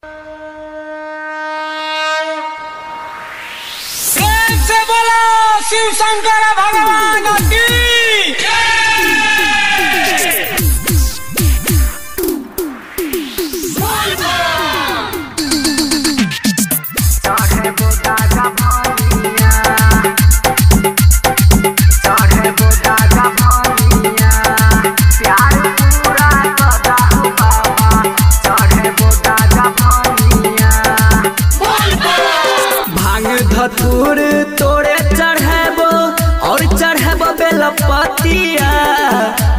से बोलो शिव शंकर भगवान की धतूर तोरे चढ़ेबो और चढ़ेबो बेलपतिया।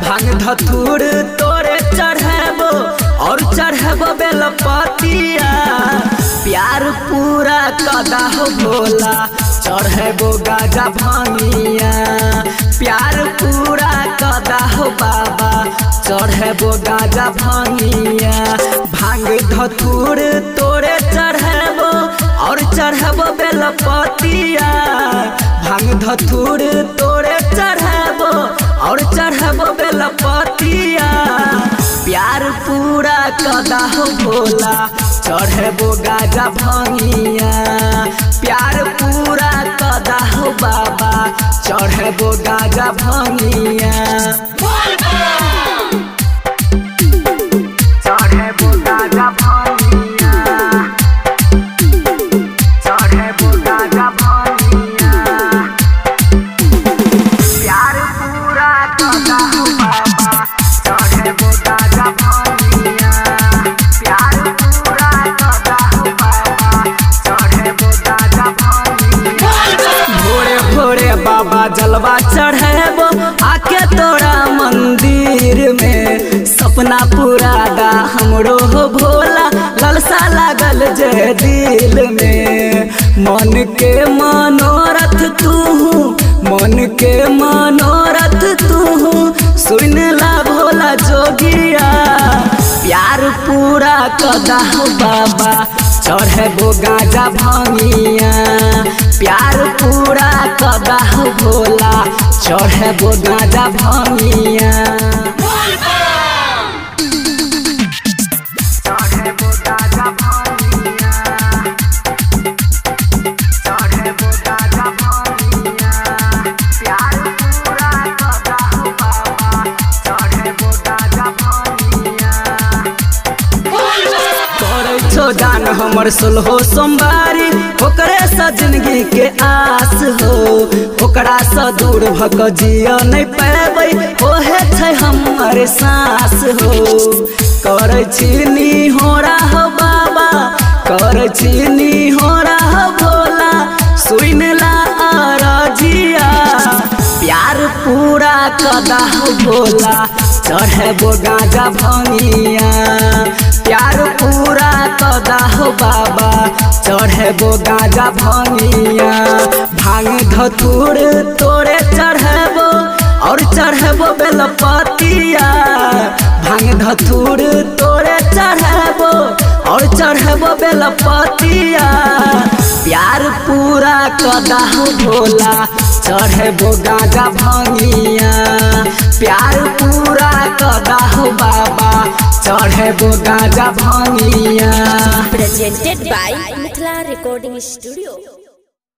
भांग धतूर तोरे चढ़ेबो और चढ़ेबो बेलपतिया। प्यार पूरा कदा हो भोला चढ़ेबो गाजा भांगिया। प्यार पूरा कदा हो बाबा चढ़ेबो गाजा भांगिया। भांग धतूर तोरे चढ़ेबो और चढ़ेबो बेलपतिया। भांग धतूर तोरे चढ़ेबो और चढ़ेबो बेलपतिया। प्यार पूरा कदा हो भोला चढ़ेबो गाजा भांगिया। प्यार पूरा कदा हो बाबा चढ़ेबो गाजा भांगिया। चढ़ेबो गाजा भांगिया। बाबा जलवा चढ़ेबो आके तोरा मंदिर में। सपना पूरा दा हमरो हो भोला ललसा लागल जे दिल में। मन के मनोरथ तू मन के मनोरथ तू सुन ला भोला जोगिया। प्यार पूरा कदा हो बाबा चढ़ेबो गाजा भांगिया। प्यार पूरा कदा हो भोला चढ़ेबो गाजा भांगिया। चढ़ेबो गाजा भांगिया। चढ़ेबो गाजा भांगिया। प्यार पूरा कदा हो बाबा चढ़ेबो गाजा भांगिया। करे छो जान हमर सोलहो सोमवारी ओकरे सा जिंदगी के आस हो। ओकरा सा दूर भक जिया नहीं पैबै ओहे छै हमर सांस हो। करे छी होरा हो बाबा करे छी होरा हो भोला सुन ला अरजिया। प्यार पूरा कदा हो भोला चढ़ेबो गाजा भांगिया। प्यार पूरा कदा हो बाबा चढ़ेबो गाजा भांगिया। भांग धतूर तोरे चढ़ेबो और चढ़ेबो बेलपतिया। भांग धतूर तोरे चढ़ेबो और चढ़ेबो बेलपतिया। प्यार पूरा कदा हो भोला चढ़ेबो गाजा भांगिया। प्यार पूरा कदा हो बाबा चढ़ेबो गाजा भांगिया। Presented by Mithila Recording Studio।